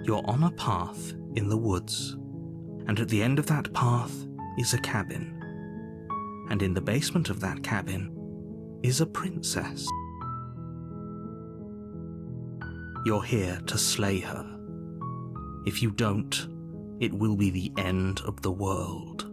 You're on a path in the woods, and at the end of that path is a cabin. And in the basement of that cabin is a princess. You're here to slay her. If you don't, it will be the end of the world.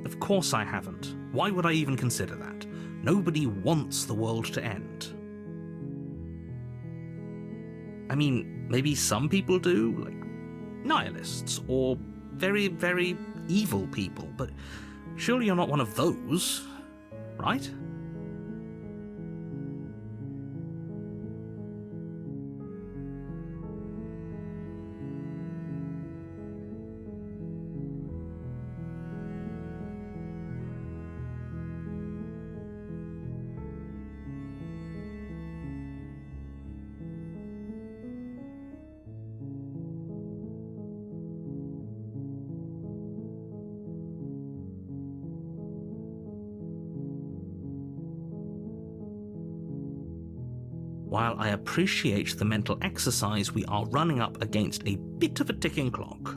Of course I haven't. Why would I even consider that? Nobody wants the world to end. I mean, maybe some people do, like nihilists, or very, very evil people, but surely you're not one of those, right? While I appreciate the mental exercise, we are running up against a bit of a ticking clock.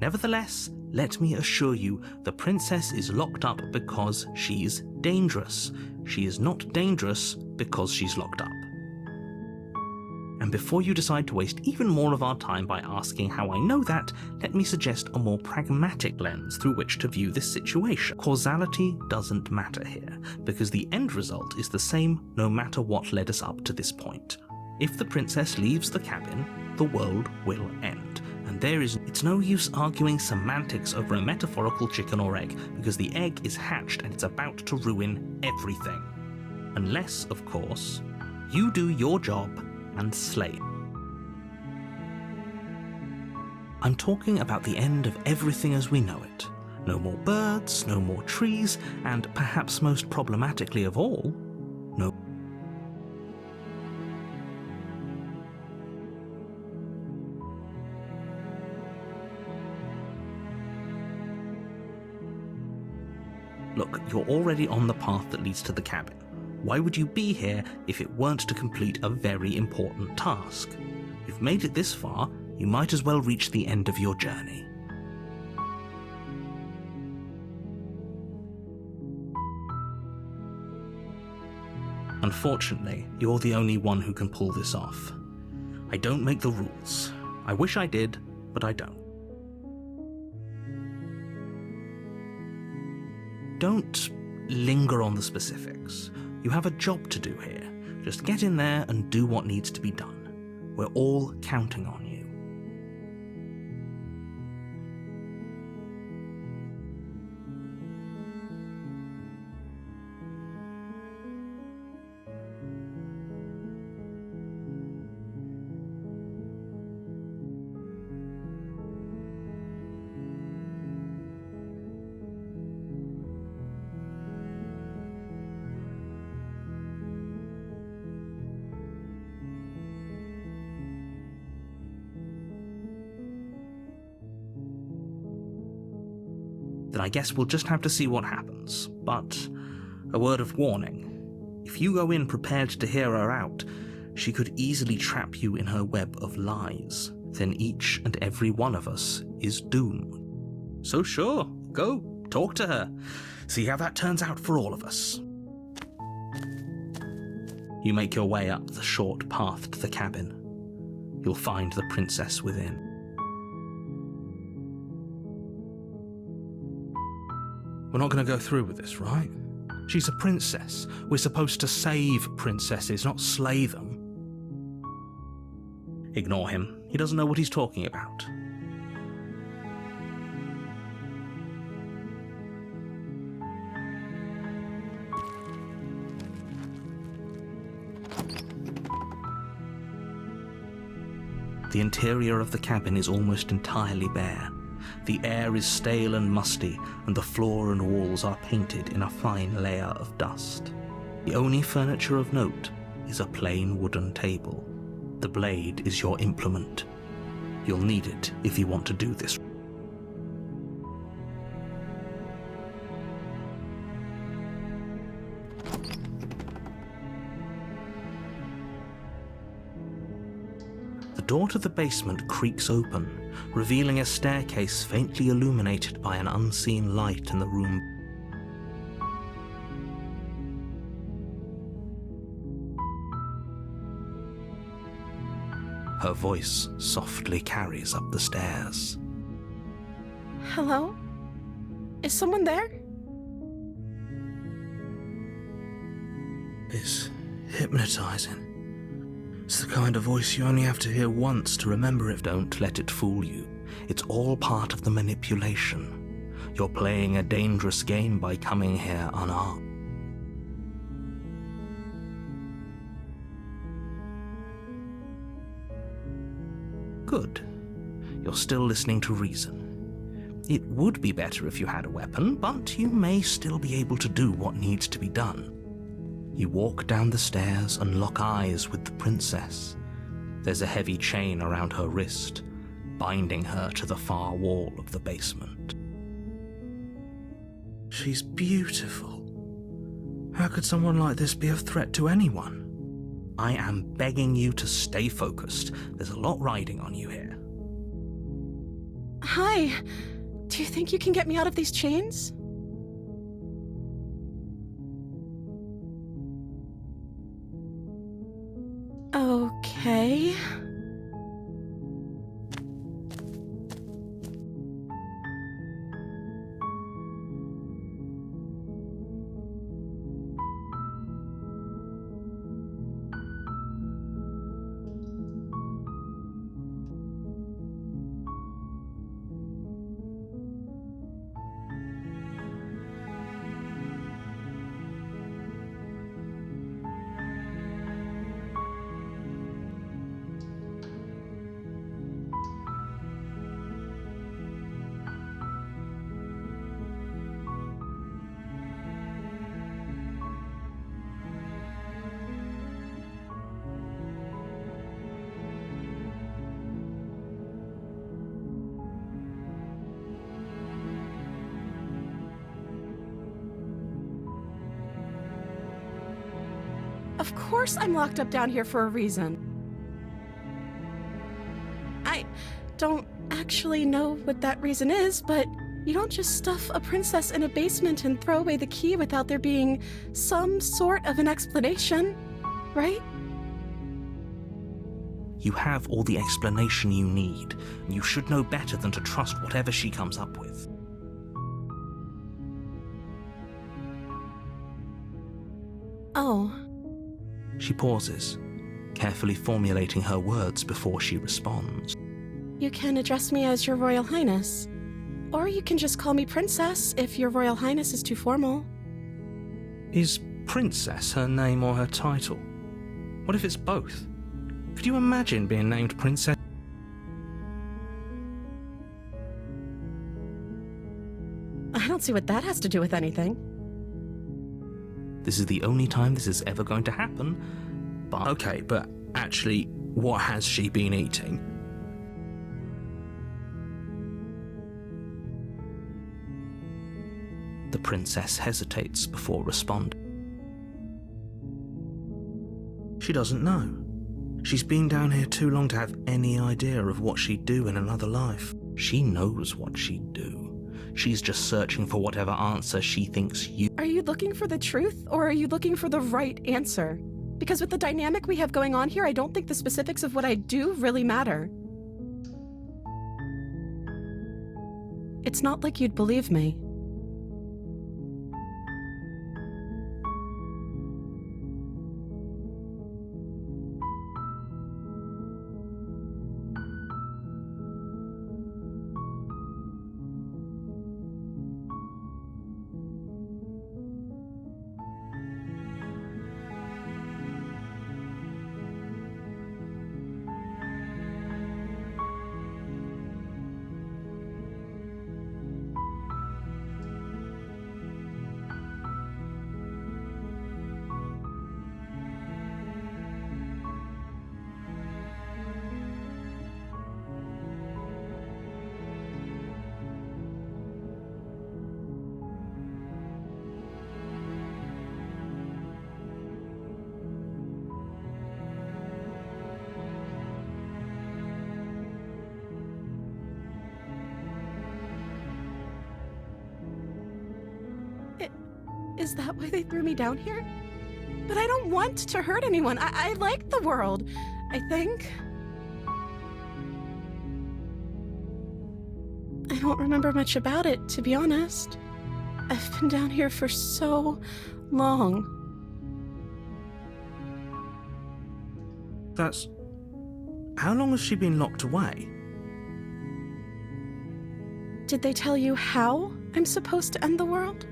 Nevertheless, let me assure you, the princess is locked up because she's dangerous. She is not dangerous because she's locked up. And before you decide to waste even more of our time by asking how I know that, let me suggest a more pragmatic lens through which to view this situation. Causality doesn't matter here, because the end result is the same no matter what led us up to this point. If the princess leaves the cabin, the world will end. And it's no use arguing semantics over a metaphorical chicken or egg, because the egg is hatched and it's about to ruin everything. Unless, of course, you do your job and slay. I'm talking about the end of everything as we know it. No more birds, no more trees, and perhaps most problematically of all, no. Look, you're already on the path that leads to the cabin. Why would you be here if it weren't to complete a very important task? You've made it this far, you might as well reach the end of your journey. Unfortunately, you're the only one who can pull this off. I don't make the rules. I wish I did, but I don't. Don't linger on the specifics. You have a job to do here. Just get in there and do what needs to be done. We're all counting on you. Then I guess we'll just have to see what happens. But a word of warning. If you go in prepared to hear her out, she could easily trap you in her web of lies. Then each and every one of us is doomed. So sure, go, talk to her. See how that turns out for all of us. You make your way up the short path to the cabin. You'll find the princess within. We're not going to go through with this, right? She's a princess. We're supposed to save princesses, not slay them. Ignore him. He doesn't know what he's talking about. The interior of the cabin is almost entirely bare. The air is stale and musty, and the floor and walls are painted in a fine layer of dust. The only furniture of note is a plain wooden table. The blade is your implement. You'll need it if you want to do this. The door to the basement creaks open, revealing a staircase faintly illuminated by an unseen light in the room. Her voice softly carries up the stairs. Hello? Is someone there? It's hypnotizing. It's the kind of voice you only have to hear once to remember it. Don't let it fool you. It's all part of the manipulation. You're playing a dangerous game by coming here unarmed. Good. You're still listening to reason. It would be better if you had a weapon, but you may still be able to do what needs to be done. You walk down the stairs and lock eyes with the princess. There's a heavy chain around her wrist, binding her to the far wall of the basement. She's beautiful. How could someone like this be a threat to anyone? I am begging you to stay focused. There's a lot riding on you here. Hi. Do you think you can get me out of these chains? Okay. Of course I'm locked up down here for a reason. I don't actually know what that reason is, but you don't just stuff a princess in a basement and throw away the key without there being some sort of an explanation, right? You have all the explanation you need. You should know better than to trust whatever she comes up with. Oh. She pauses, carefully formulating her words before she responds. You can address me as Your Royal Highness. Or you can just call me Princess if Your Royal Highness is too formal. Is Princess her name or her title? What if it's both? Could you imagine being named Princess? I don't see what that has to do with anything. This is the only time this is ever going to happen. But okay, but actually, what has she been eating? The princess hesitates before responding. She doesn't know. She's been down here too long to have any idea of what she'd do in another life. She knows what she'd do. She's just searching for whatever answer she thinks you... Are you looking for the truth, or are you looking for the right answer? Because with the dynamic we have going on here, I don't think the specifics of what I do really matter. It's not like you'd believe me. Is that why they threw me down here? But I don't want to hurt anyone. I like the world, I think. I don't remember much about it, to be honest. I've been down here for so long. That's... How long has she been locked away? Did they tell you how I'm supposed to end the world?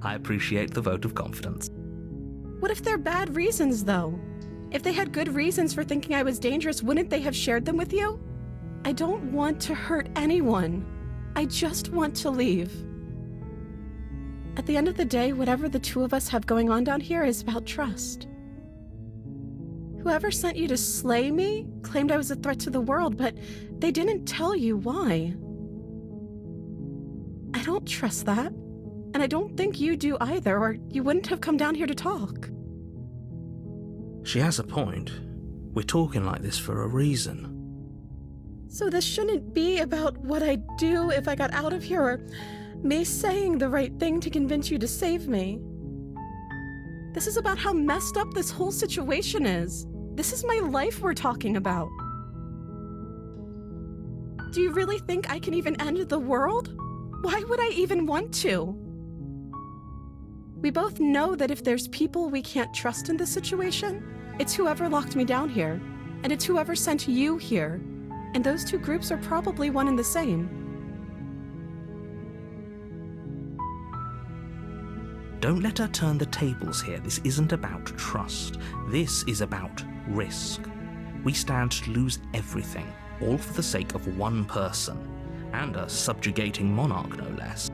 I appreciate the vote of confidence. What if they're bad reasons, though? If they had good reasons for thinking I was dangerous, wouldn't they have shared them with you? I don't want to hurt anyone. I just want to leave. At the end of the day, whatever the two of us have going on down here is about trust. Whoever sent you to slay me claimed I was a threat to the world, but they didn't tell you why. I don't trust that. And I don't think you do either, or you wouldn't have come down here to talk. She has a point. We're talking like this for a reason. So this shouldn't be about what I'd do if I got out of here, or me saying the right thing to convince you to save me. This is about how messed up this whole situation is. This is my life we're talking about. Do you really think I can even end the world? Why would I even want to? We both know that if there's people we can't trust in this situation, it's whoever locked me down here, and it's whoever sent you here, and those two groups are probably one and the same. Don't let her turn the tables here. This isn't about trust. This is about risk. We stand to lose everything, all for the sake of one person, and a subjugating monarch, no less.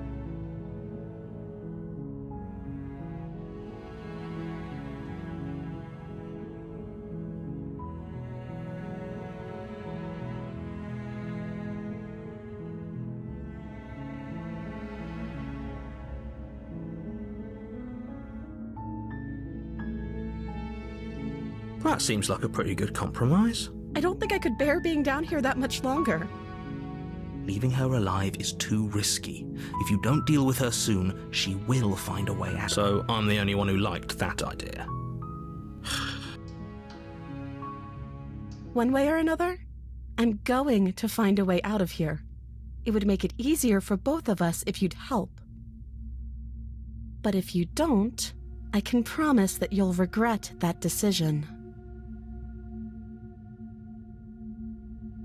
That seems like a pretty good compromise. I don't think I could bear being down here that much longer. Leaving her alive is too risky. If you don't deal with her soon, she will find a way out. So I'm the only one who liked that idea. One way or another, I'm going to find a way out of here. It would make it easier for both of us if you'd help. But if you don't, I can promise that you'll regret that decision.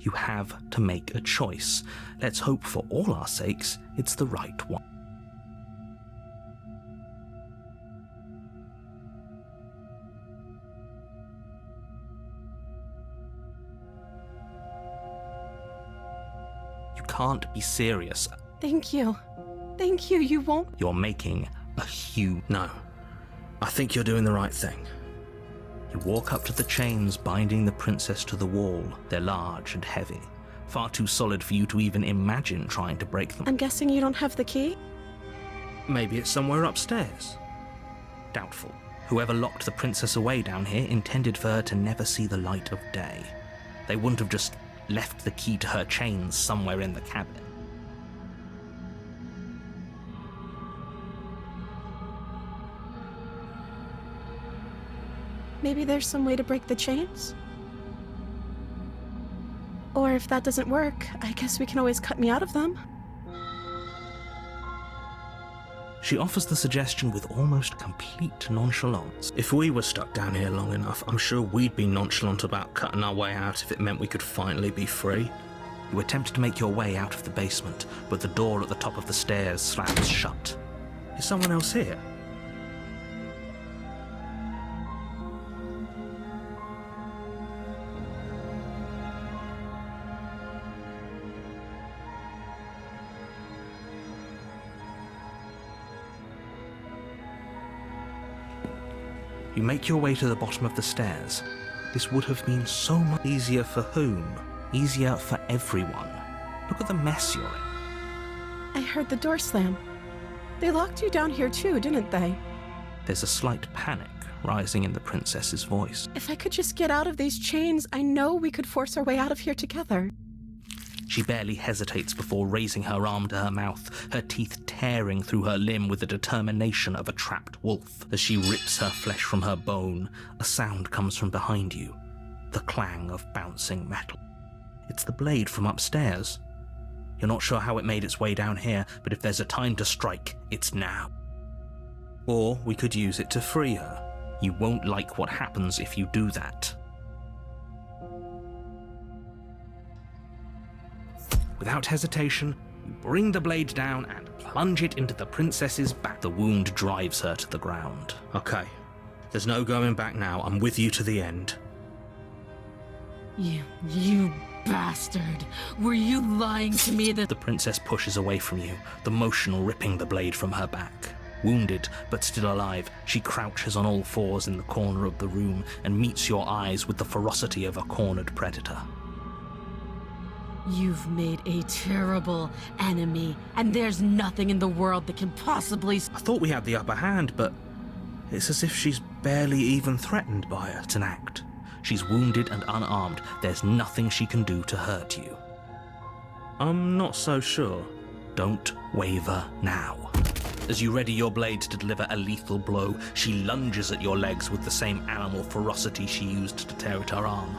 You have to make a choice. Let's hope for all our sakes it's the right one. You can't be serious. Thank you. Thank you, you won't... You're making a huge... No. I think you're doing the right thing. You walk up to the chains binding the princess to the wall. They're large and heavy. far too solid for you to even imagine trying to break them. I'm guessing you don't have the key? Maybe it's somewhere upstairs. Doubtful. Whoever locked the princess away down here intended for her to never see the light of day. They wouldn't have just left the key to her chains somewhere in the cabin. Maybe there's some way to break the chains? Or if that doesn't work, I guess we can always cut me out of them. She offers the suggestion with almost complete nonchalance. If we were stuck down here long enough, I'm sure we'd be nonchalant about cutting our way out if it meant we could finally be free. You attempt to make your way out of the basement, but the door at the top of the stairs slams shut. Is someone else here? You make your way to the bottom of the stairs. This would have been so much easier for whom? Easier for everyone. Look at the mess you're in. I heard the door slam. They locked you down here too, didn't they? There's a slight panic rising in the princess's voice. If I could just get out of these chains, I know we could force our way out of here together. She barely hesitates before raising her arm to her mouth, her teeth tearing through her limb with the determination of a trapped wolf. As she rips her flesh from her bone, a sound comes from behind you, the clang of bouncing metal. It's the blade from upstairs. You're not sure how it made its way down here, but if there's a time to strike, it's now. Or we could use it to free her. You won't like what happens if you do that. Without hesitation, you bring the blade down and plunge it into the princess's back. The wound drives her to the ground. Okay, there's no going back now. I'm with you to the end. You bastard! Were you lying to me that— The princess pushes away from you, the motion ripping the blade from her back. Wounded, but still alive, she crouches on all fours in the corner of the room and meets your eyes with the ferocity of a cornered predator. You've made a terrible enemy, and there's nothing in the world that can possibly— I thought we had the upper hand, but it's as if she's barely even threatened by it. It's an act. She's wounded and unarmed. There's nothing she can do to hurt you. I'm not so sure. Don't waver now. As you ready your blade to deliver a lethal blow, she lunges at your legs with the same animal ferocity she used to tear at her arm.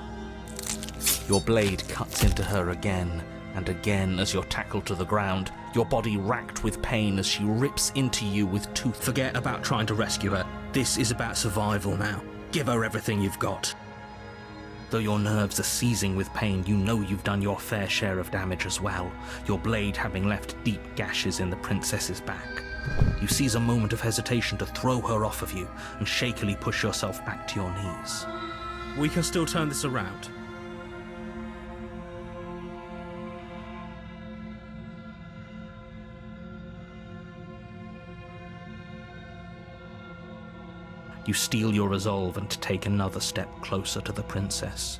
Your blade cuts into her again and again as you're tackled to the ground, your body racked with pain as she rips into you with tooth. Forget about trying to rescue her. This is about survival now. Give her everything you've got. Though your nerves are seizing with pain, you know you've done your fair share of damage as well, your blade having left deep gashes in the princess's back. You seize a moment of hesitation to throw her off of you and shakily push yourself back to your knees. We can still turn this around. You steel your resolve and take another step closer to the princess.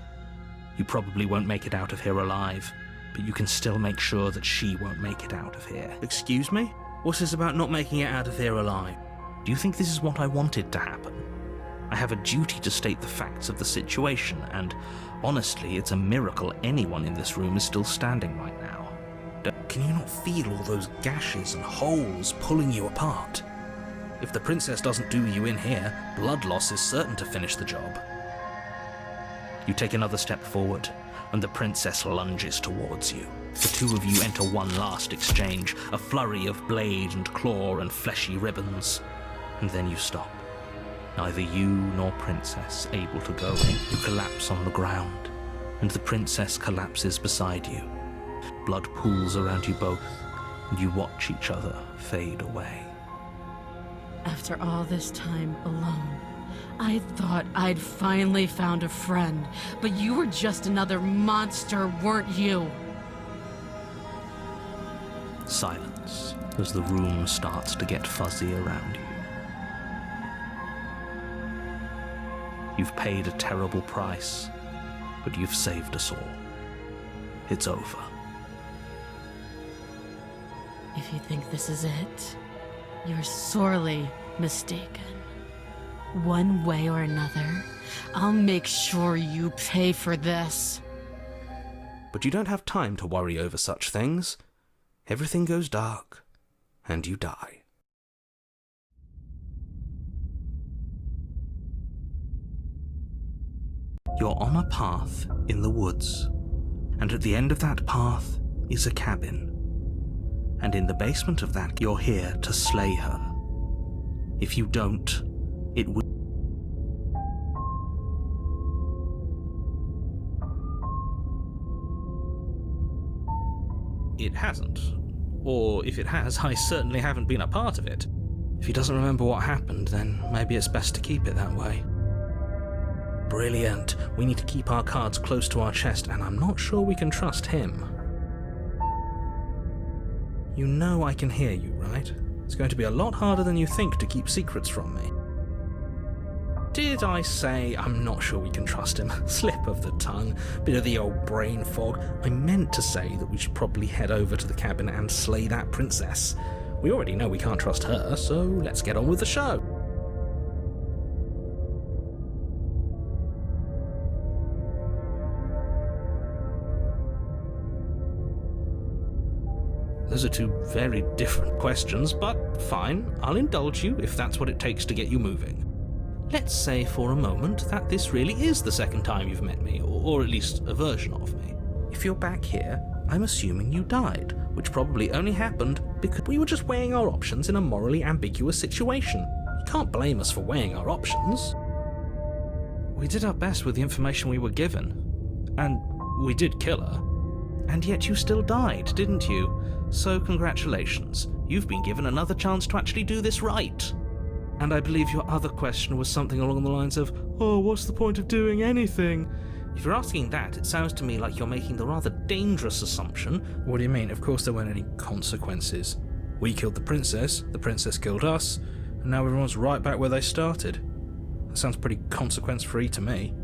You probably won't make it out of here alive, but you can still make sure that she won't make it out of here. Excuse me? What's this about not making it out of here alive? Do you think this is what I wanted to happen? I have a duty to state the facts of the situation, and honestly, it's a miracle anyone in this room is still standing right now. Can you not feel all those gashes and holes pulling you apart? If the princess doesn't do you in here, blood loss is certain to finish the job. You take another step forward, and the princess lunges towards you. The two of you enter one last exchange, a flurry of blade and claw and fleshy ribbons, and then you stop. Neither you nor princess able to go in. You collapse on the ground, and the princess collapses beside you. Blood pools around you both, and you watch each other fade away. After all this time alone, I thought I'd finally found a friend, but you were just another monster, weren't you? Silence as the room starts to get fuzzy around you. You've paid a terrible price, but you've saved us all. it's over. If you think this is it, you're sorely mistaken. One way or another, I'll make sure you pay for this. But you don't have time to worry over such things. Everything goes dark, and you die. You're on a path in the woods, and at the end of that path is a cabin. And in the basement of that, you're here to slay her. If you don't, it will. It hasn't. Or if it has, I certainly haven't been a part of it. If he doesn't remember what happened, then maybe it's best to keep it that way. Brilliant. We need to keep our cards close to our chest, and I'm not sure we can trust him. You know I can hear you, right? It's going to be a lot harder than you think to keep secrets from me. Did I say I'm not sure we can trust him? Slip of the tongue, bit of the old brain fog. I meant to say that we should probably head over to the cabin and slay that princess. We already know we can't trust her, so let's get on with the show. Those are two very different questions, but fine, I'll indulge you if that's what it takes to get you moving. Let's say for a moment that this really is the second time you've met me, or at least a version of me. If you're back here, I'm assuming you died, which probably only happened because we were just weighing our options in a morally ambiguous situation. You can't blame us for weighing our options. We did our best with the information we were given, and we did kill her. And yet you still died, didn't you? So congratulations, you've been given another chance to actually do this right. And I believe your other question was something along the lines of, oh, what's the point of doing anything? If you're asking that, it sounds to me like you're making the rather dangerous assumption. What do you mean? Of course there weren't any consequences. We killed the princess killed us, and now everyone's right back where they started. That sounds pretty consequence-free to me.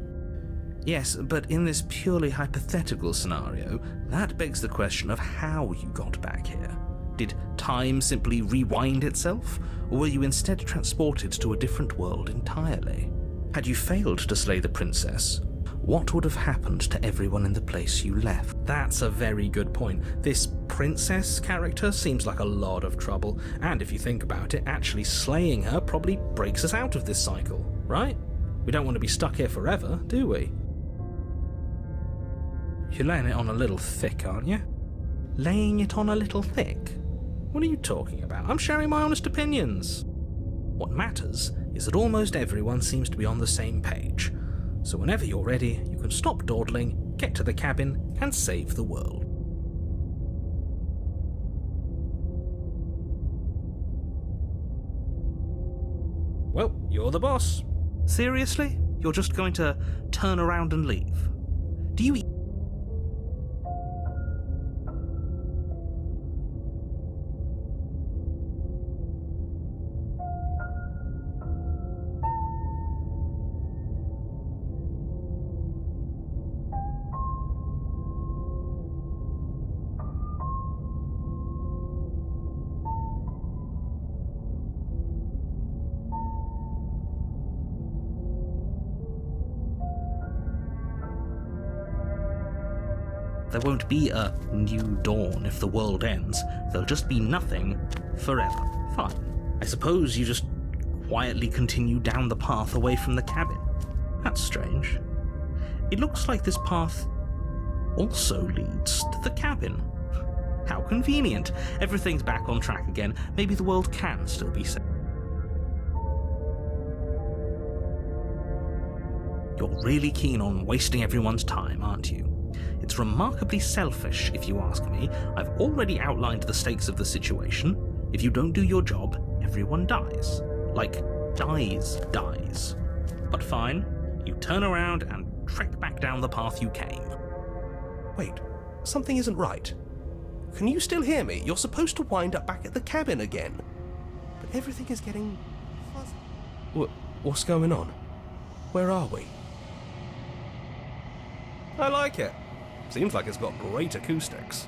Yes, but in this purely hypothetical scenario, that begs the question of how you got back here. Did time simply rewind itself, or were you instead transported to a different world entirely? Had you failed to slay the princess, what would have happened to everyone in the place you left? That's a very good point. This princess character seems like a lot of trouble, and if you think about it, actually slaying her probably breaks us out of this cycle, right? We don't want to be stuck here forever, do we? You're laying it on a little thick, aren't you? Laying it on a little thick? What are you talking about? I'm sharing my honest opinions. What matters is that almost everyone seems to be on the same page. So whenever you're ready, you can stop dawdling, get to the cabin, and save the world. Well, you're the boss. Seriously? You're just going to turn around and leave? Do you There won't be a new dawn if the world ends. There'll just be nothing forever. Fine. I suppose you just quietly continue down the path away from the cabin. That's strange. It looks like this path also leads to the cabin. How convenient. Everything's back on track again. Maybe the world can still be saved. You're really keen on wasting everyone's time, aren't you? It's remarkably selfish, if you ask me. I've already outlined the stakes of the situation. If you don't do your job, everyone dies. Like, dies. But fine, you turn around and trek back down the path you came. Wait, something isn't right. Can you still hear me? You're supposed to wind up back at the cabin again. But everything is getting fuzzy. What's going on? Where are we? I like it. Seems like it's got great acoustics.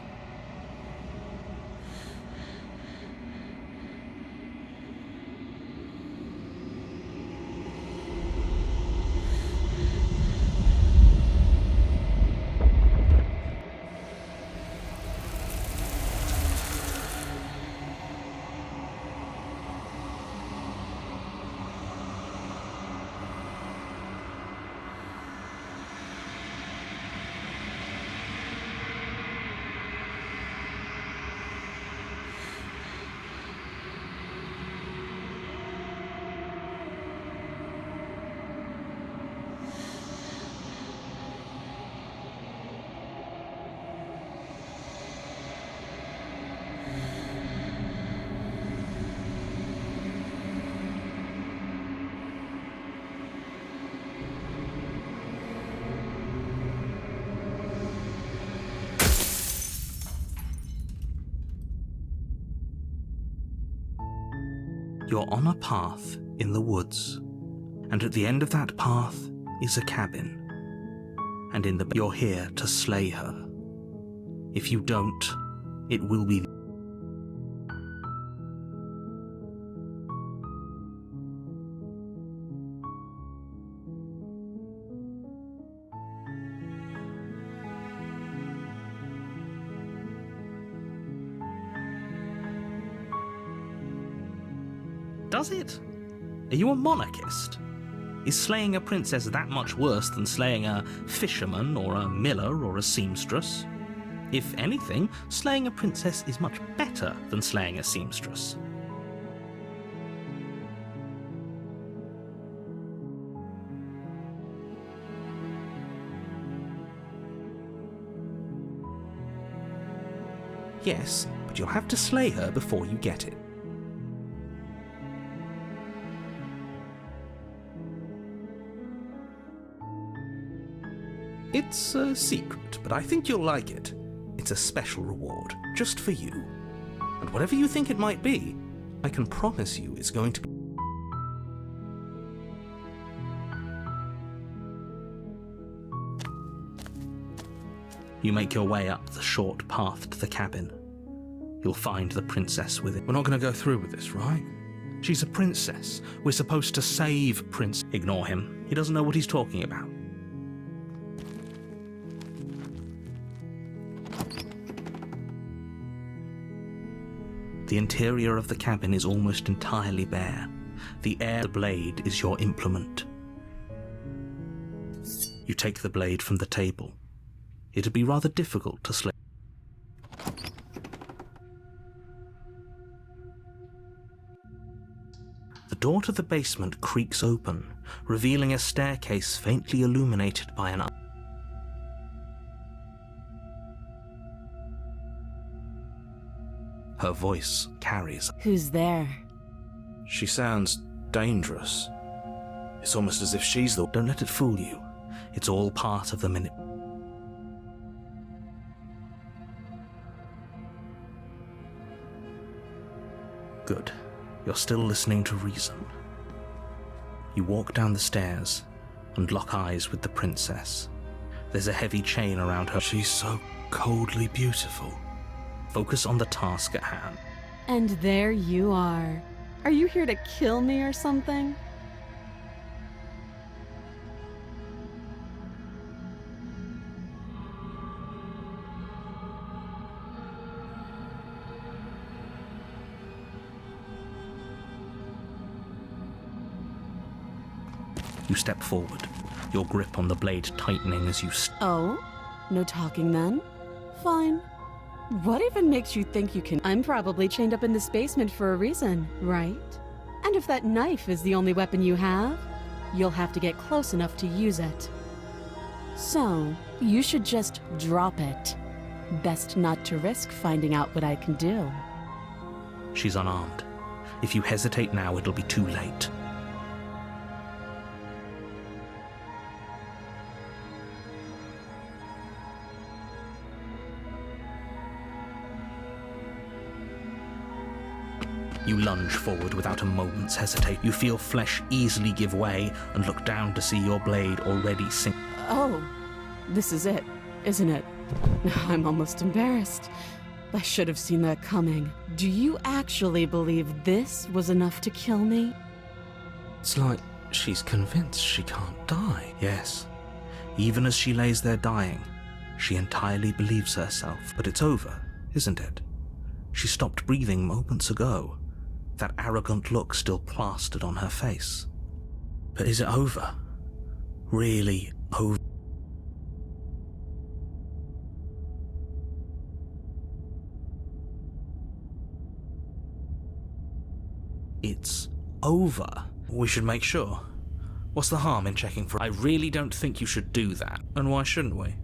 You're on a path in the woods, and at the end of that path is a cabin. And you're here to slay her. If you don't, it will be... Does it? Are you a monarchist? Is slaying a princess that much worse than slaying a fisherman or a miller or a seamstress? If anything, slaying a princess is much better than slaying a seamstress. Yes, but you'll have to slay her before you get it. It's a secret, but I think you'll like it. It's a special reward, just for you. And whatever you think it might be, I can promise you it's going to be... You make your way up the short path to the cabin. You'll find the princess with it. We're not going to go through with this, right? She's a princess. We're supposed to save Prince... Ignore him. He doesn't know what he's talking about. The interior of the cabin is almost entirely bare. The blade is your implement. You take the blade from the table. It'd be rather difficult to slay. The door to the basement creaks open, revealing a staircase faintly illuminated by an... Her voice carries. Who's there? She sounds dangerous. It's almost as if she's the... Don't let it fool you. It's all part of the minute. Good. You're still listening to reason. You walk down the stairs and lock eyes with the princess. There's a heavy chain around her. She's so coldly beautiful. Focus on the task at hand. And there you are. Are you here to kill me or something? You step forward, your grip on the blade tightening as you... Oh? No talking then? Fine. What even makes you think you can... I'm probably chained up in this basement for a reason, right? And if that knife is the only weapon you have, you'll have to get close enough to use it. So, you should just drop it. Best not to risk finding out what I can do. She's unarmed. If you hesitate now, it'll be too late. You lunge forward without a moment's hesitation. You feel flesh easily give way and look down to see your blade already sink. Oh, this is it, isn't it? I'm almost embarrassed. I should have seen that coming. Do you actually believe this was enough to kill me? It's like she's convinced she can't die. Yes. Even as she lays there dying, she entirely believes herself. But it's over, isn't it? She stopped breathing moments ago, that arrogant look still plastered on her face. But is it over? Really over? It's over. We should make sure. What's the harm in checking for... I really don't think you should do that. And why shouldn't we?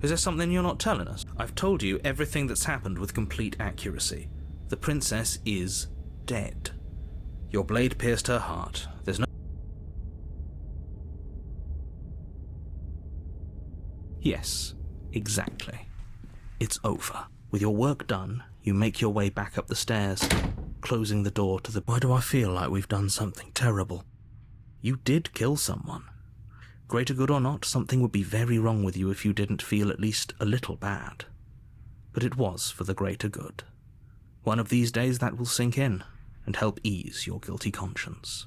Is there something you're not telling us? I've told you everything that's happened with complete accuracy. The princess is dead. Your blade pierced her heart. There's no... Yes, exactly. It's over. With your work done, you make your way back up the stairs, closing the door to the... Why do I feel like we've done something terrible? You did kill someone. Greater good or not, something would be very wrong with you if you didn't feel at least a little bad. But it was for the greater good. One of these days that will sink in and help ease your guilty conscience.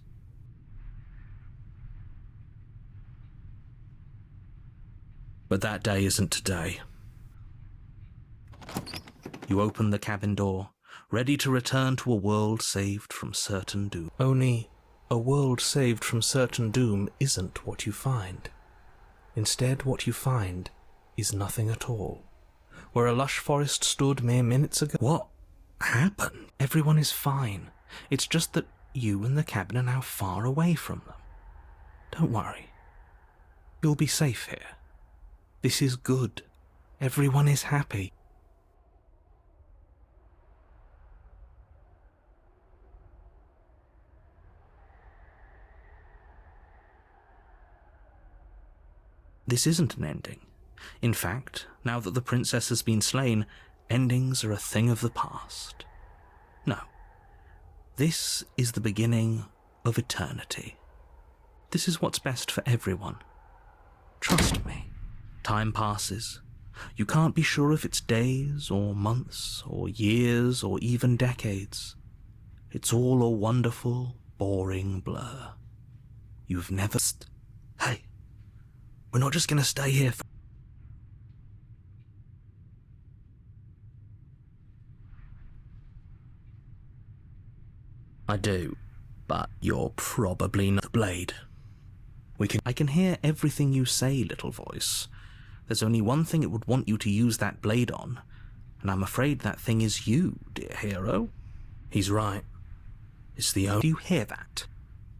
But that day isn't today. You open the cabin door, ready to return to a world saved from certain doom. Only a world saved from certain doom isn't what you find. Instead, what you find is nothing at all. Where a lush forest stood mere minutes ago. What happened? Everyone is fine. It's just that you and the cabin are now far away from them. Don't worry. You'll be safe here. This is good. Everyone is happy. This isn't an ending. In fact, now that the princess has been slain, endings are a thing of the past. No. This is the beginning of eternity. This is what's best for everyone. Trust me. Time passes. You can't be sure if it's days or months or years or even decades. It's all a wonderful, boring blur. You've never... Hey, we're not just going to stay here for... I do, but you're probably not the blade. I can hear everything you say, little voice. There's only one thing it would want you to use that blade on, and I'm afraid that thing is you, dear hero. He's right. It's the only... Do you hear that?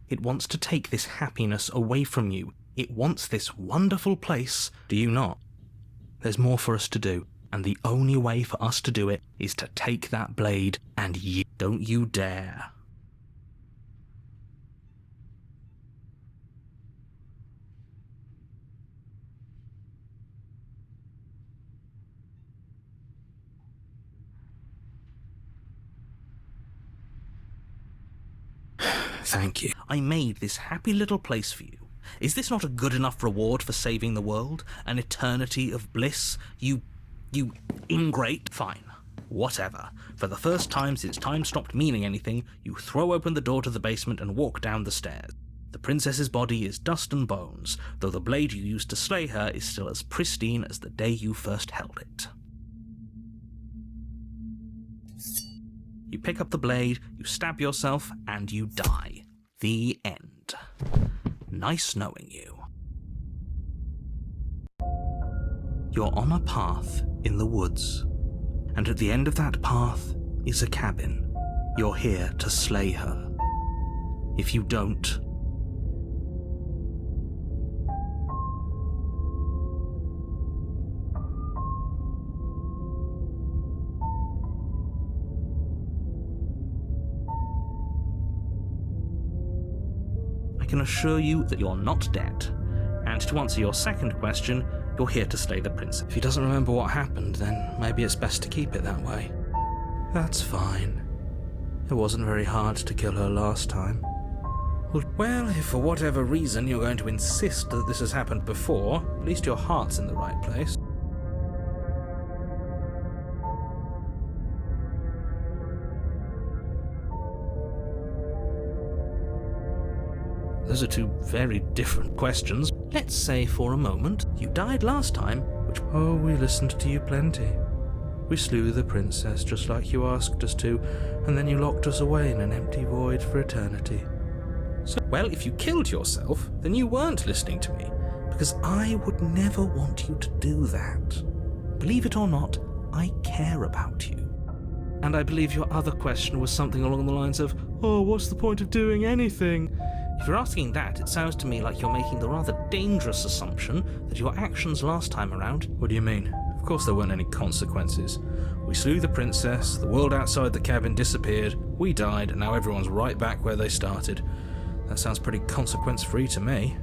It wants to take this happiness away from you. It wants this wonderful place. Do you not? There's more for us to do, and the only way for us to do it is to take that blade and don't you dare. Thank you. I made this happy little place for you. Is this not a good enough reward for saving the world? An eternity of bliss? You ingrate? Fine. Whatever. For the first time since time stopped meaning anything, you throw open the door to the basement and walk down the stairs. The princess's body is dust and bones, though the blade you used to slay her is still as pristine as the day you first held it. You pick up the blade, you stab yourself, and you die. The end. Nice knowing you. You're on a path in the woods, and at the end of that path is a cabin. You're here to slay her. If you don't, I can assure you that you're not dead. And to answer your second question, you're here to slay the princess. If he doesn't remember what happened, then maybe it's best to keep it that way. That's fine. It wasn't very hard to kill her last time. Well, if for whatever reason you're going to insist that this has happened before, at least your heart's in the right place. those are two very different questions. Let's say for a moment you died last time, which... Oh, we listened to you plenty. We slew the princess just like you asked us to, and then you locked us away in an empty void for eternity. So, well, if you killed yourself, then you weren't listening to me, because I would never want you to do that. Believe it or not, I care about you. And I believe your other question was something along the lines of, oh, what's the point of doing anything? If you're asking that, it sounds to me like you're making the rather dangerous assumption that your actions last time around... What do you mean? Of course there weren't any consequences. We slew the princess, the world outside the cabin disappeared, we died, and now everyone's right back where they started. That sounds pretty consequence-free to me.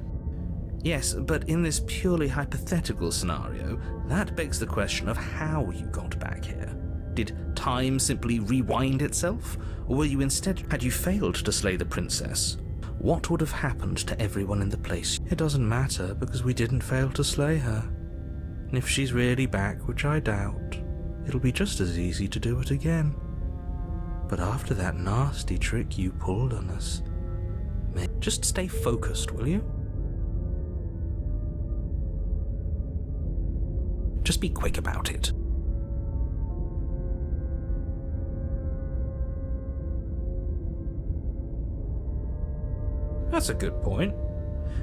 Yes, but in this purely hypothetical scenario, that begs the question of how you got back here. Did time simply rewind itself? Or were you instead, had you failed to slay the princess, what would have happened to everyone in the place? It doesn't matter, because we didn't fail to slay her. And if she's really back, which I doubt, it'll be just as easy to do it again. But after that nasty trick you pulled on us... Just stay focused, will you? Just be quick about it. That's a good point.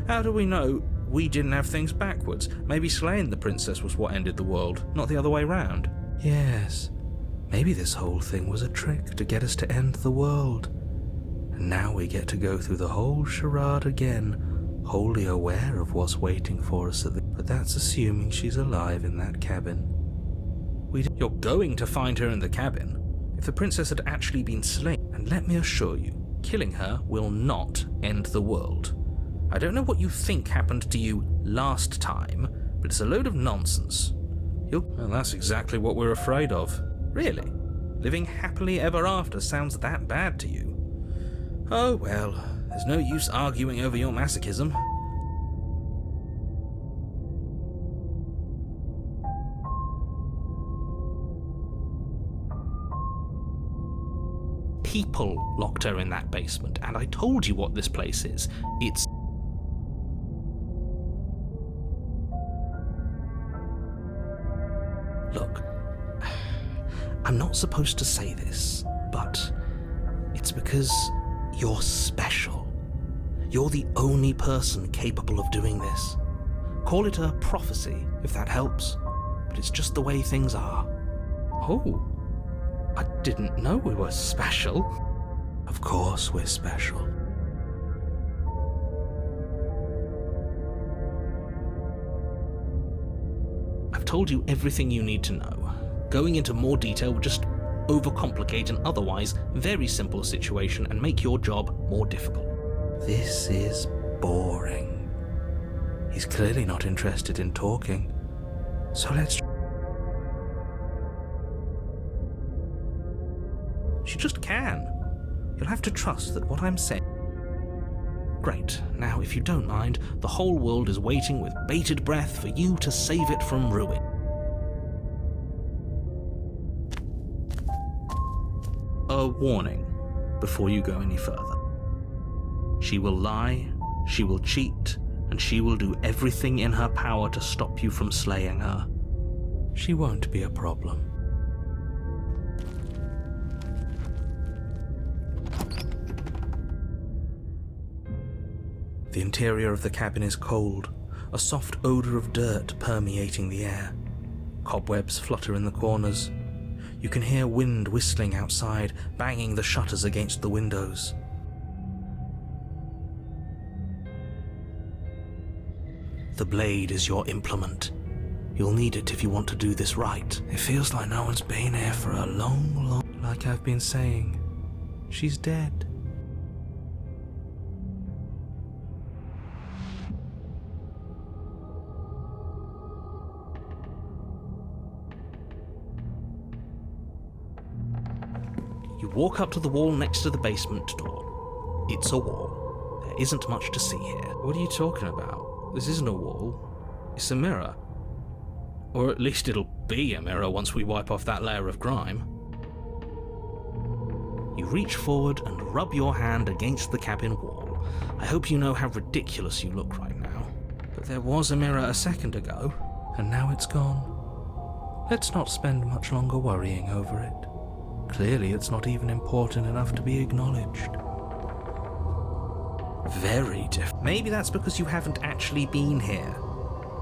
How do we know we didn't have things backwards? Maybe slaying the princess was what ended the world, not the other way round. Yes, maybe this whole thing was a trick to get us to end the world. And now we get to go through the whole charade again, wholly aware of what's waiting for us but that's assuming she's alive in that cabin. You're going to find her in the cabin. If the princess had actually been slain, and let me assure you, killing her will not end the world. I don't know what you think happened to you last time, but it's a load of nonsense. Well, that's exactly what we're afraid of. Really? Living happily ever after sounds that bad to you? Oh well, there's no use arguing over your masochism. People locked her in that basement, and I told you what this place is. It's... Look, I'm not supposed to say this, but it's because you're special. You're the only person capable of doing this. Call it a prophecy, if that helps, but it's just the way things are. Oh, I didn't know we were special. Of course we're special. I've told you everything you need to know. Going into more detail would just overcomplicate an otherwise very simple situation and make your job more difficult. This is boring. He's clearly not interested in talking. So let's... She just can. You'll have to trust that what I'm saying... Great. Now, if you don't mind, the whole world is waiting with bated breath for you to save it from ruin. A warning before you go any further. She will lie, she will cheat, and she will do everything in her power to stop you from slaying her. She won't be a problem. The interior of the cabin is cold, a soft odor of dirt permeating the air. Cobwebs flutter in the corners. You can hear wind whistling outside, banging the shutters against the windows. The blade is your implement. You'll need it if you want to do this right. It feels like no one's been here for a long... Like I've been saying, she's dead. You walk up to the wall next to the basement door. It's a wall. There isn't much to see here. What are you talking about? This isn't a wall. It's a mirror. Or at least it'll be a mirror once we wipe off that layer of grime. You reach forward and rub your hand against the cabin wall. I hope you know how ridiculous you look right now. But there was a mirror a second ago, and now it's gone. Let's not spend much longer worrying over it. Clearly it's not even important enough to be acknowledged. Very different. Maybe that's because you haven't actually been here.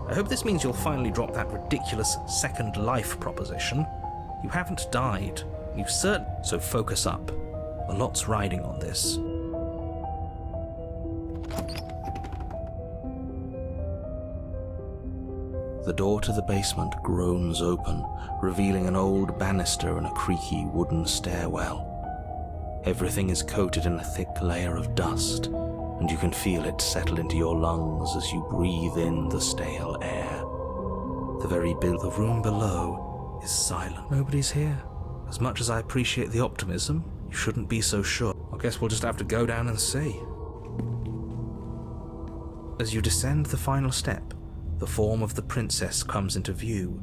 I hope this means you'll finally drop that ridiculous second life proposition. You haven't died. You've so focus up. A lot's riding on this. The door to the basement groans open, revealing an old banister and a creaky wooden stairwell. Everything is coated in a thick layer of dust, and you can feel it settle into your lungs as you breathe in the stale air. The room below is silent. Nobody's here. As much as I appreciate the optimism, you shouldn't be so sure. I guess we'll just have to go down and see. As you descend the final step, the form of the princess comes into view.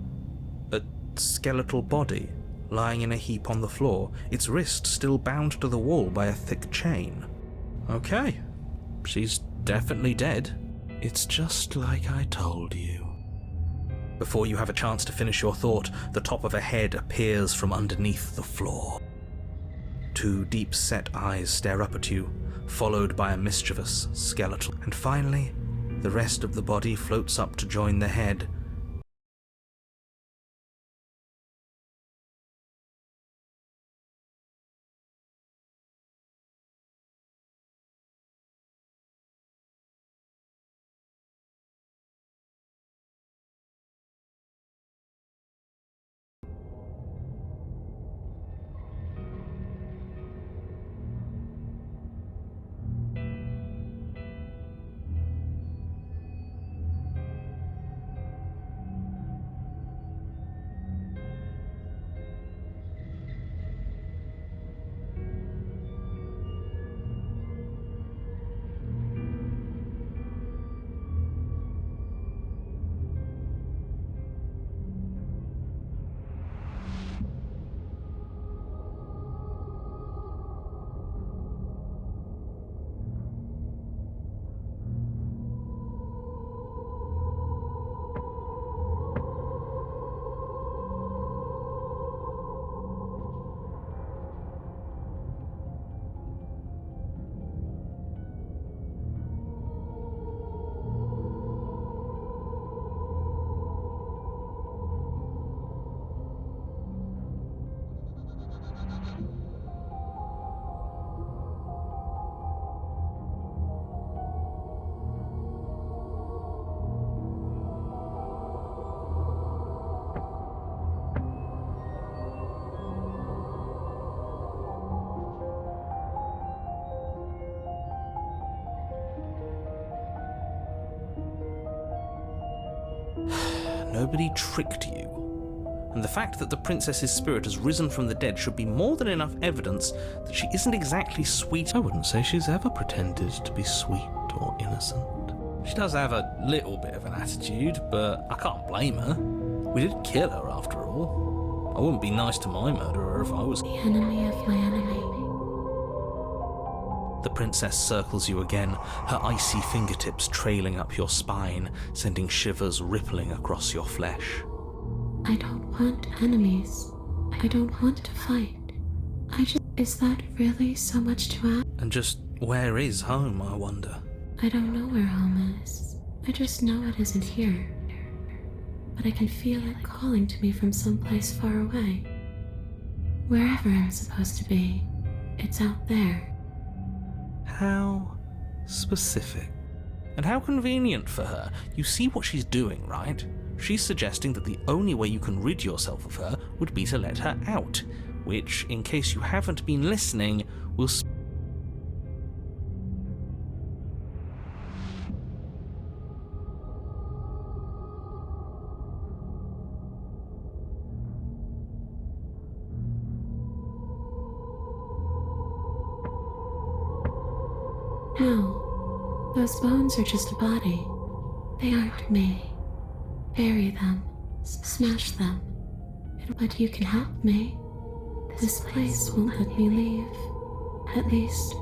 A skeletal body, lying in a heap on the floor, its wrist still bound to the wall by a thick chain. Okay, she's definitely dead. It's just like I told you. Before you have a chance to finish your thought, the top of a head appears from underneath the floor. Two deep-set eyes stare up at you, followed by a mischievous skeletal. And finally, the rest of the body floats up to join the head. Nobody tricked you. And the fact that the princess's spirit has risen from the dead should be more than enough evidence that she isn't exactly sweet. I wouldn't say she's ever pretended to be sweet or innocent. She does have a little bit of an attitude, but I can't blame her. We did kill her after all. I wouldn't be nice to my murderer if I was The enemy of my enemy. The princess circles you again, her icy fingertips trailing up your spine, sending shivers rippling across your flesh. I don't want enemies. I don't want to fight. Is that really so much to ask? And just where is home, I wonder? I don't know where home is. I just know it isn't here. But I can feel it calling to me from someplace far away. Wherever I'm supposed to be, it's out there. How specific. And how convenient for her. You see what she's doing, right? She's suggesting that the only way you can rid yourself of her would be to let her out, which, in case you haven't been listening, will No, those bones are just a body. They aren't me. Bury them, smash them. But you can help me. This place won't let me leave. At least,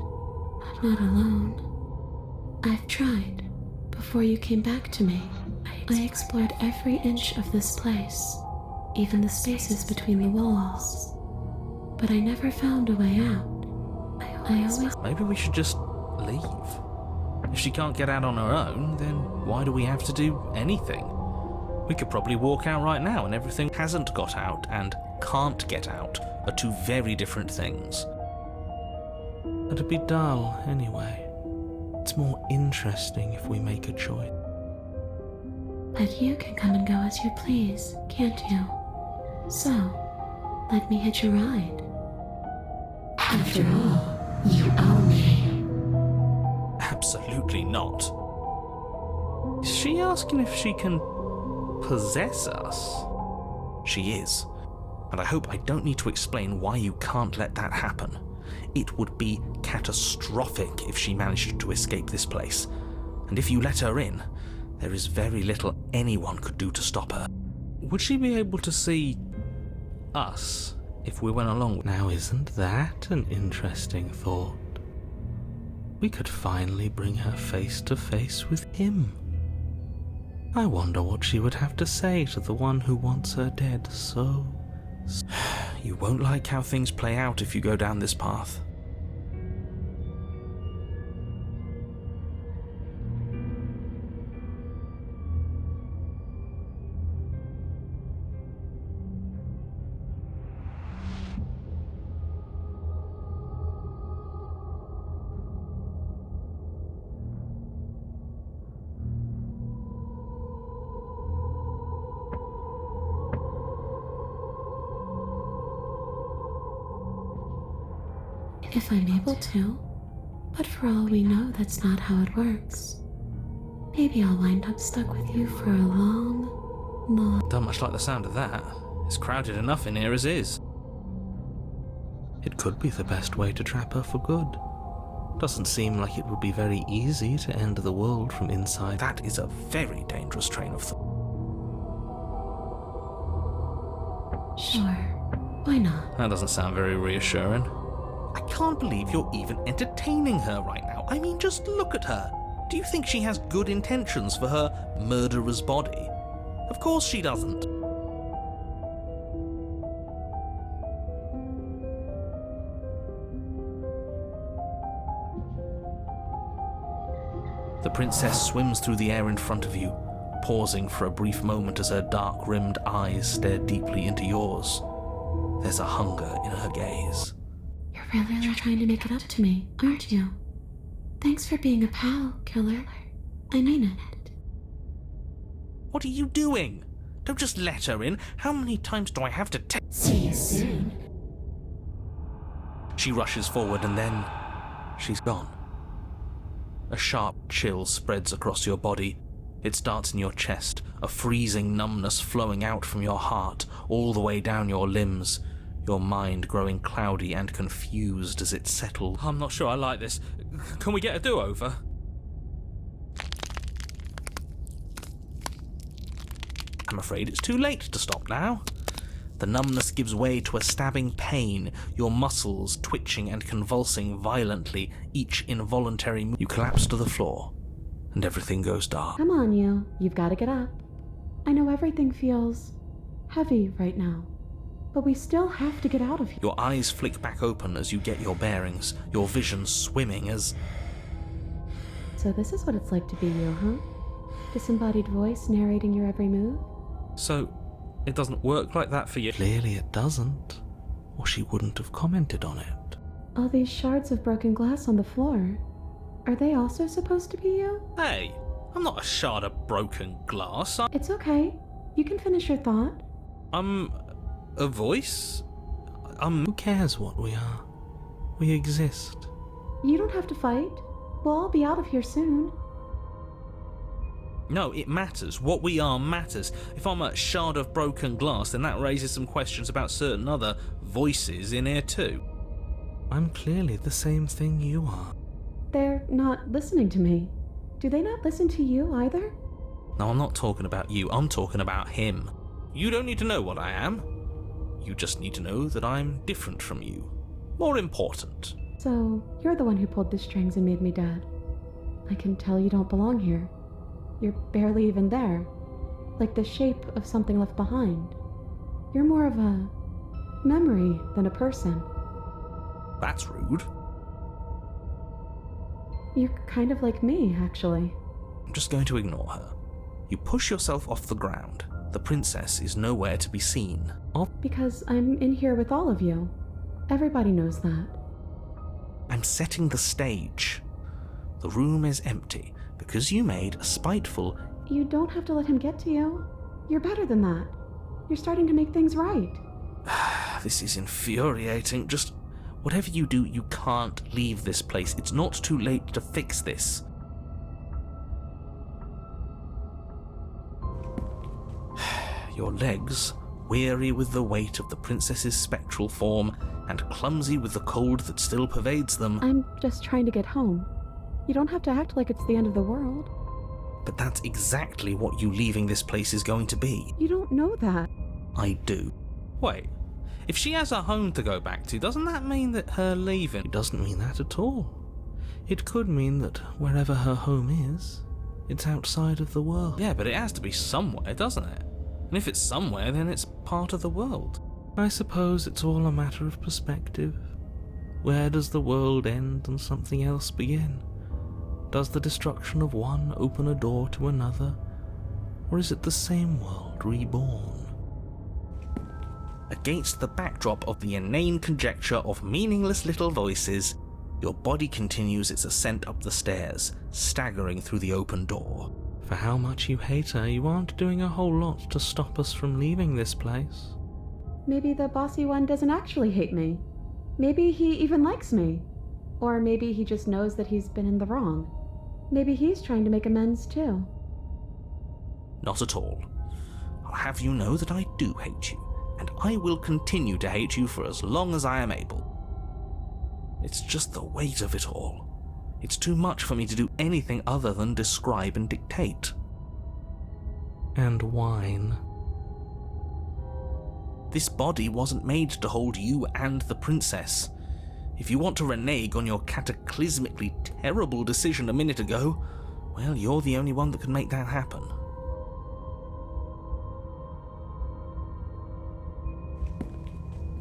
not alone. I've tried. Before you came back to me, I explored every inch of this place, even the spaces between the walls. But I never found a way out. I always... Maybe we should just leave. If she can't get out on her own, then why do we have to do anything? We could probably walk out right now, and everything hasn't got out and can't get out are two very different things. It'd be dull anyway. It's more interesting if we make a choice. But you can come and go as you please, can't you? So, let me hitch a ride. After all, you owe me. Absolutely not. Is she asking if she can possess us? She is. And I hope I don't need to explain why you can't let that happen. It would be catastrophic if she managed to escape this place. And if you let her in, there is very little anyone could do to stop her. Would she be able to see us if we went along? Now, isn't that an interesting thought? We could finally bring her face to face with him. I wonder what she would have to say to the one who wants her dead so... You won't like how things play out if you go down this path. If I'm able to, but for all we know, that's not how it works. Maybe I'll wind up stuck with you for a long... Don't much like the sound of that. It's crowded enough in here as is. It could be the best way to trap her for good. Doesn't seem like it would be very easy to end the world from inside. That is a very dangerous train of thought. Sure, why not? That doesn't sound very reassuring. I can't believe you're even entertaining her right now. I mean, just look at her. Do you think she has good intentions for her murderer's body? Of course she doesn't. The princess swims through the air in front of you, pausing for a brief moment as her dark-rimmed eyes stare deeply into yours. There's a hunger in her gaze. You're really trying to make it up to me, aren't you? Thanks for being a pal, killer. I mean it. What are you doing? Don't just let her in. How many times do I have to tell? See you soon. She rushes forward and then she's gone. A sharp chill spreads across your body. It starts in your chest, a freezing numbness flowing out from your heart, all the way down your limbs, your mind growing cloudy and confused as it settles. I'm not sure I like this. Can we get a do-over? I'm afraid it's too late to stop now. The numbness gives way to a stabbing pain, your muscles twitching and convulsing violently, each involuntary move. You collapse to the floor, and everything goes dark. Come on, you've got to get up. I know everything feels heavy right now, but we still have to get out of here. Your eyes flick back open as you get your bearings, your vision swimming as... So this is what it's like to be you, huh? Disembodied voice narrating your every move? So, it doesn't work like that for you? Clearly it doesn't, or she wouldn't have commented on it. All these shards of broken glass on the floor, are they also supposed to be you? Hey, I'm not a shard of broken glass. It's okay. You can finish your thought. I'm a voice? Who cares what we are? We exist. You don't have to fight. We'll all be out of here soon. No, it matters. What we are matters. If I'm a shard of broken glass, then that raises some questions about certain other voices in here too. I'm clearly the same thing you are. They're not listening to me. Do they not listen to you either? No, I'm not talking about you. I'm talking about him. You don't need to know what I am. You just need to know that I'm different from you. More important. So, you're the one who pulled the strings and made me dead. I can tell you don't belong here. You're barely even there. Like the shape of something left behind. You're more of a memory than a person. That's rude. You're kind of like me, actually. I'm just going to ignore her. You push yourself off the ground. The princess is nowhere to be seen. Because I'm in here with all of you. Everybody knows that. I'm setting the stage. The room is empty because you made a spiteful... You don't have to let him get to you. You're better than that. You're starting to make things right. This is infuriating. Just whatever you do, you can't leave this place. It's not too late to fix this. Your legs, weary with the weight of the princess's spectral form and clumsy with the cold that still pervades them. I'm just trying to get home. You don't have to act like it's the end of the world. But that's exactly what you leaving this place is going to be. You don't know that. I do. Wait, if she has a home to go back to, doesn't that mean that her leaving... It doesn't mean that at all. It could mean that wherever her home is, it's outside of the world. Yeah, but it has to be somewhere, doesn't it? And if it's somewhere, then it's part of the world. I suppose it's all a matter of perspective. Where does the world end and something else begin? Does the destruction of one open a door to another? Or is it the same world reborn? Against the backdrop of the inane conjecture of meaningless little voices, your body continues its ascent up the stairs, staggering through the open door. For how much you hate her, you aren't doing a whole lot to stop us from leaving this place. Maybe the bossy one doesn't actually hate me. Maybe he even likes me. Or maybe he just knows that he's been in the wrong. Maybe he's trying to make amends too. Not at all. I'll have you know that I do hate you, and I will continue to hate you for as long as I am able. It's just the weight of it all. It's too much for me to do anything other than describe and dictate. And whine. This body wasn't made to hold you and the princess. If you want to renege on your cataclysmically terrible decision a minute ago, well, you're the only one that can make that happen.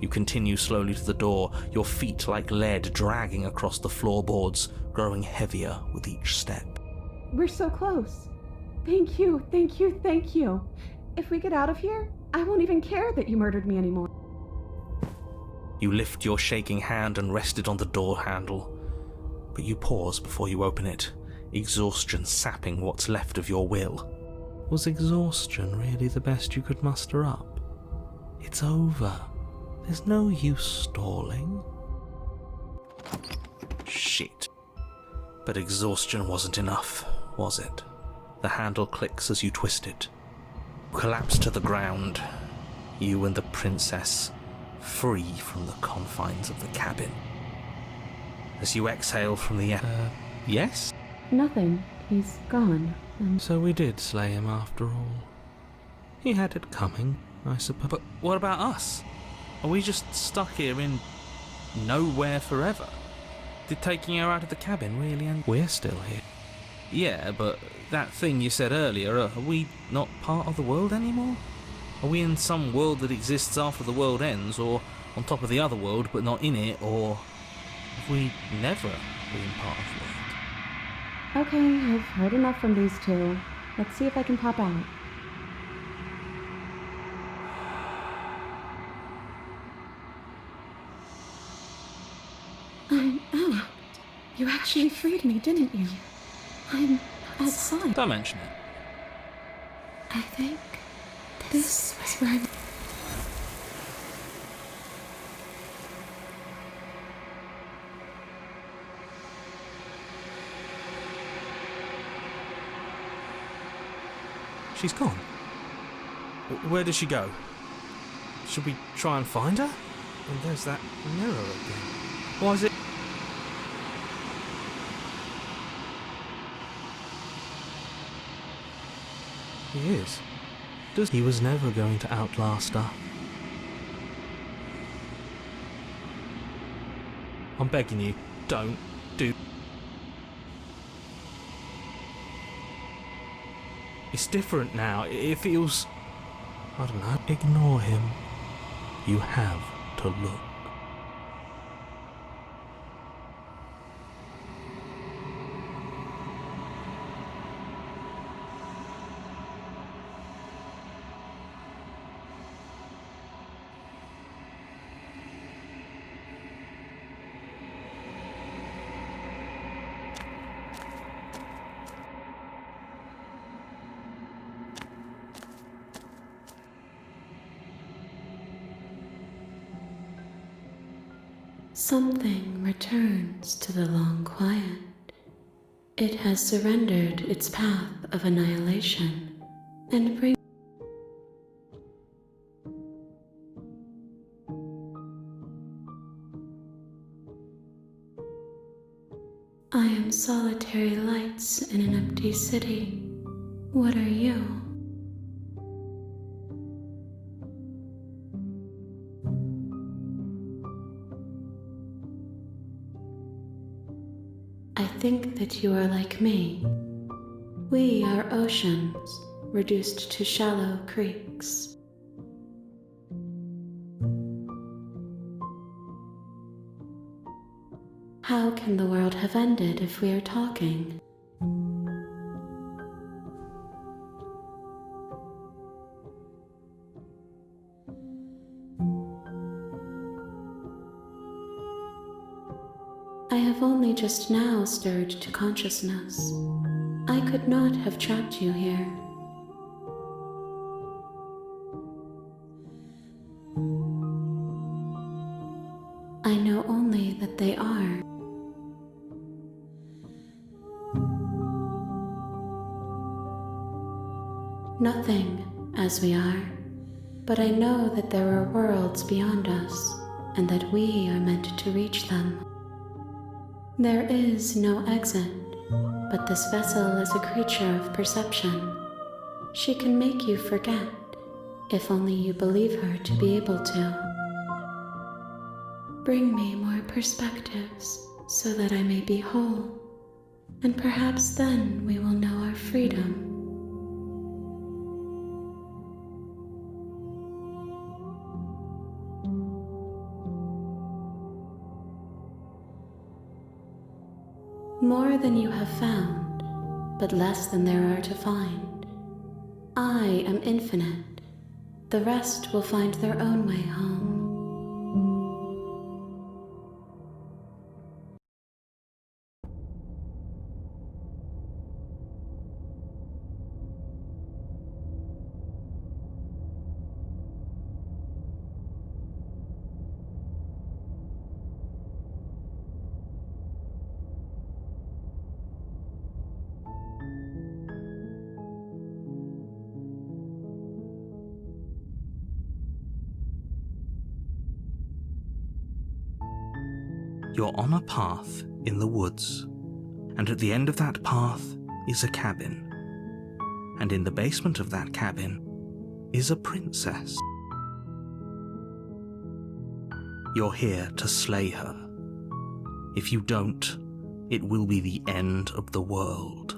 You continue slowly to the door, your feet like lead dragging across the floorboards, growing heavier with each step. We're so close. Thank you, thank you, thank you. If we get out of here, I won't even care that you murdered me anymore. You lift your shaking hand and rest it on the door handle, but you pause before you open it, exhaustion sapping what's left of your will. Was exhaustion really the best you could muster up? It's over. There's no use stalling. Shit. But exhaustion wasn't enough, was it? The handle clicks as you twist it. You collapse to the ground, you and the princess, free from the confines of the cabin. As you exhale from the yes? Nothing. He's gone. So we did slay him after all. He had it coming, I suppose. But what about us? Are we just stuck here in nowhere forever? Did taking her out of the cabin really end? We're still here. Yeah, but that thing you said earlier, are we not part of the world anymore? Are we in some world that exists after the world ends, or on top of the other world but not in it, or have we never been part of the world? Okay, I've heard enough from these two. Let's see if I can pop out. I'm out. You actually freed me, didn't you? I'm outside. Don't mention it. I think this is where I'm... She's gone. Where did she go? Should we try and find her? And there's that mirror again. Why is it? He is. He was never going to outlast her. I'm begging you, don't do... It's different now. It feels... I don't know. Ignore him. You have to look. Something returns to the long quiet. It has surrendered its path of annihilation and brings I am solitary lights in an empty city. What are you? I think that you are like me. We are oceans, reduced to shallow creeks. How can the world have ended if we are talking? I have only just now stirred to consciousness. I could not have trapped you here. I know only that they are. Nothing as we are, but I know that there are worlds beyond us, and that we are meant to reach them. There is no exit, but this vessel is a creature of perception. She can make you forget, if only you believe her to be able to. Bring me more perspectives, so that I may be whole, and perhaps then we will know our freedom. More than you have found, but less than there are to find. I am infinite. The rest will find their own way home. You're on a path in the woods, and at the end of that path is a cabin. And in the basement of that cabin is a princess. You're here to slay her. If you don't, it will be the end of the world.